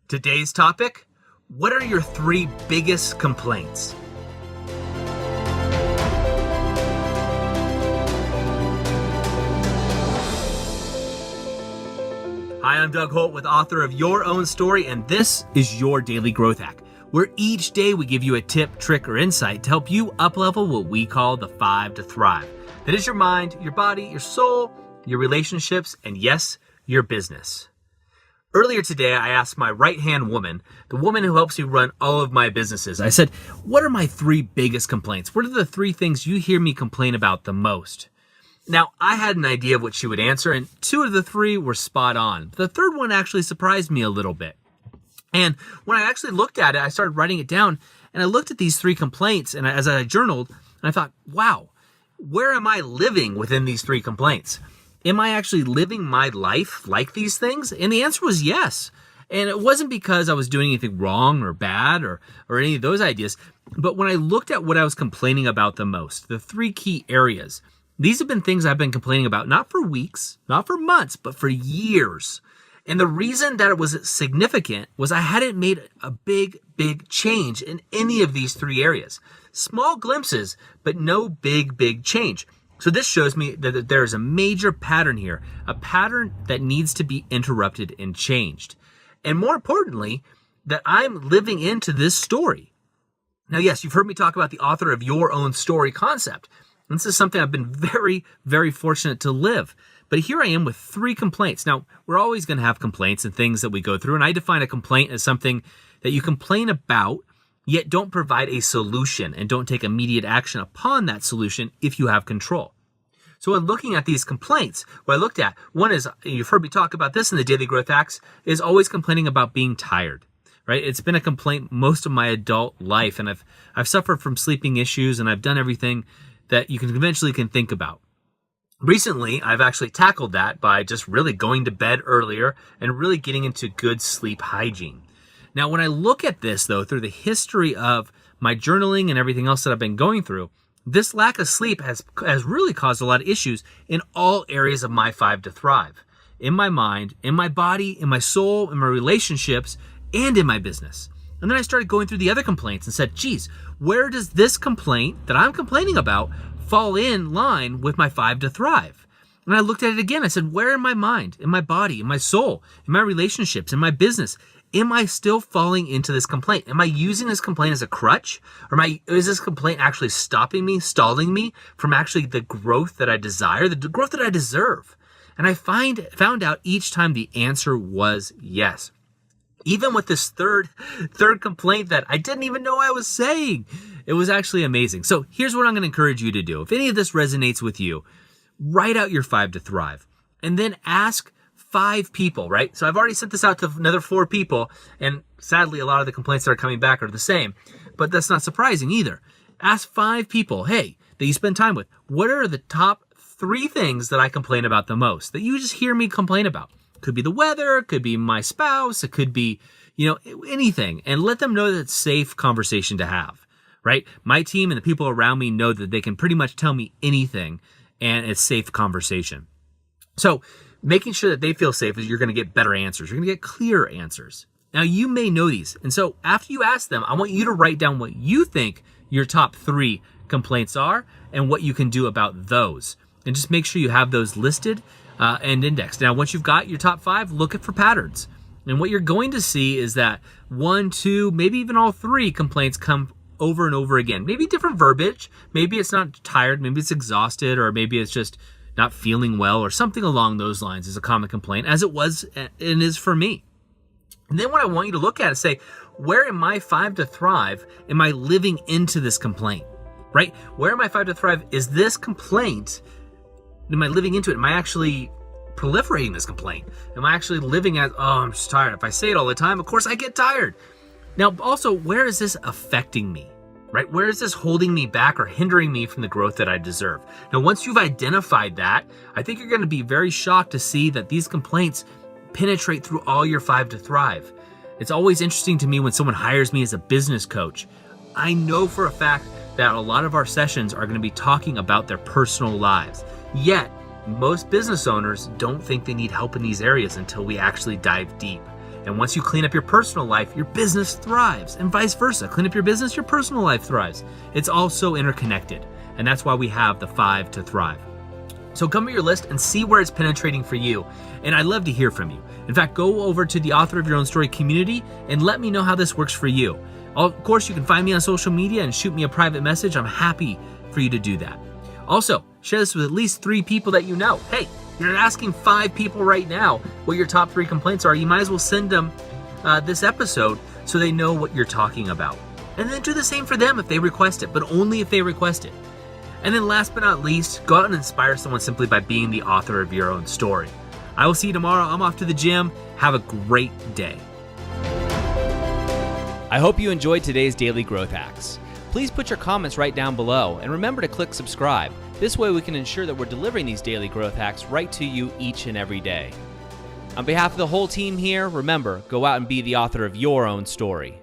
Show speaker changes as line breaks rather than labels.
Today's topic, what are your 3 biggest complaints? Hi, I'm Doug Holt, author of Your Own Story, and this is your Daily Growth Hack, where each day we give you a tip, trick, or insight to help you up-level what we call the 5 to Thrive. That is your mind, your body, your soul, your relationships, and yes, your business. Earlier today, I asked my right-hand woman, the woman who helps me run all of my businesses, I said, what are my 3 biggest complaints? What are the 3 things you hear me complain about the most? Now, I had an idea of what she would answer, and 2 of the 3 were spot on. The third one actually surprised me a little bit. And when I actually looked at it, I started writing it down, and I looked at these 3 complaints, and as I journaled, and I thought, wow, where am I living within these 3 complaints? Am I actually living my life like these things? And the answer was yes. And it wasn't because I was doing anything wrong or bad or any of those ideas. But when I looked at what I was complaining about the most, the 3 key areas, these have been things I've been complaining about, not for weeks, not for months, but for years. And the reason that it was significant was I hadn't made a big change in any of these 3 areas. Small glimpses, but no big change. So this shows me that there is a major pattern here, a pattern that needs to be interrupted and changed. And more importantly, that I'm living into this story. Now, yes, you've heard me talk about the author of Your Own Story concept. And this is something I've been very fortunate to live. But here I am with 3 complaints. Now, we're always going to have complaints and things that we go through. And I define a complaint as something that you complain about, yet don't provide a solution and don't take immediate action upon that solution if you have control. So when looking at these complaints, what I looked at, one is, you've heard me talk about this in the Daily Growth Hacks, is always complaining about being tired, right? It's been a complaint most of my adult life, and I've suffered from sleeping issues, and I've done everything that you can eventually think about. Recently, I've actually tackled that by just really going to bed earlier and really getting into good sleep hygiene. Now, when I look at this, though, through the history of my journaling and everything else that I've been going through, this lack of sleep has really caused a lot of issues in all areas of my 5 to Thrive. In my mind, in my body, in my soul, in my relationships, and in my business. And then I started going through the other complaints and said, geez, where does this complaint that I'm complaining about fall in line with my 5 to Thrive? And I looked at it again. I said, where in my mind, in my body, in my soul, in my relationships, in my business, am I still falling into this complaint? Am I using this complaint as a crutch? Or is this complaint actually stopping me, stalling me from actually the growth that I desire, the growth that I deserve? And I found out each time the answer was yes. Even with this third complaint that I didn't even know I was saying. It was actually amazing. So here's what I'm going to encourage you to do. If any of this resonates with you, write out your 5 to Thrive and then ask 5 people, right? So I've already sent this out to another 4 people, and sadly, a lot of the complaints that are coming back are the same, but that's not surprising either. Ask 5 people, hey, that you spend time with, what are the top 3 things that I complain about the most, that you just hear me complain about? Could be the weather, could be my spouse, it could be, anything, and let them know that it's a safe conversation to have, right? My team and the people around me know that they can pretty much tell me anything, and it's safe conversation. So, making sure that they feel safe is you're going to get better answers. You're going to get clearer answers. Now, you may know these. And so after you ask them, I want you to write down what you think your top 3 complaints are and what you can do about those. And just make sure you have those listed and indexed. Now, once you've got your top 5, look for patterns. And what you're going to see is that 1, 2, maybe even all 3 complaints come over and over again. Maybe different verbiage. Maybe it's not tired. Maybe it's exhausted, or maybe it's just not feeling well, or something along those lines is a common complaint, as it was and is for me. And then what I want you to look at is say, where in my 5 to Thrive am I living into this complaint, right? Where in my 5 to Thrive is this complaint, am I living into it? Am I actually proliferating this complaint? Am I actually living as, I'm just tired. If I say it all the time, of course I get tired. Now, also, where is this affecting me? Right? Where is this holding me back or hindering me from the growth that I deserve? Now, once you've identified that, I think you're going to be very shocked to see that these complaints penetrate through all your 5 to Thrive. It's always interesting to me when someone hires me as a business coach. I know for a fact that a lot of our sessions are going to be talking about their personal lives. Yet, most business owners don't think they need help in these areas until we actually dive deep. And once you clean up your personal life, your business thrives, and vice versa. Clean up your business, your personal life thrives. It's all so interconnected. And that's why we have the 5 to thrive. So come to your list and see where it's penetrating for you. And I'd love to hear from you. In fact, go over to the Author of Your Own Story community and let me know how this works for you. Of course, you can find me on social media and shoot me a private message. I'm happy for you to do that. Also, share this with at least 3 people that you know. Hey, you're asking 5 people right now what your top 3 complaints are. You might as well send them this episode so they know what you're talking about. And then do the same for them if they request it, but only if they request it. And then last but not least, go out and inspire someone simply by being the author of your own story. I will see you tomorrow. I'm off to the gym. Have a great day. I hope you enjoyed today's Daily Growth Hacks. Please put your comments right down below and remember to click subscribe. This way we can ensure that we're delivering these daily growth hacks right to you each and every day. On behalf of the whole team here, remember, go out and be the author of your own story.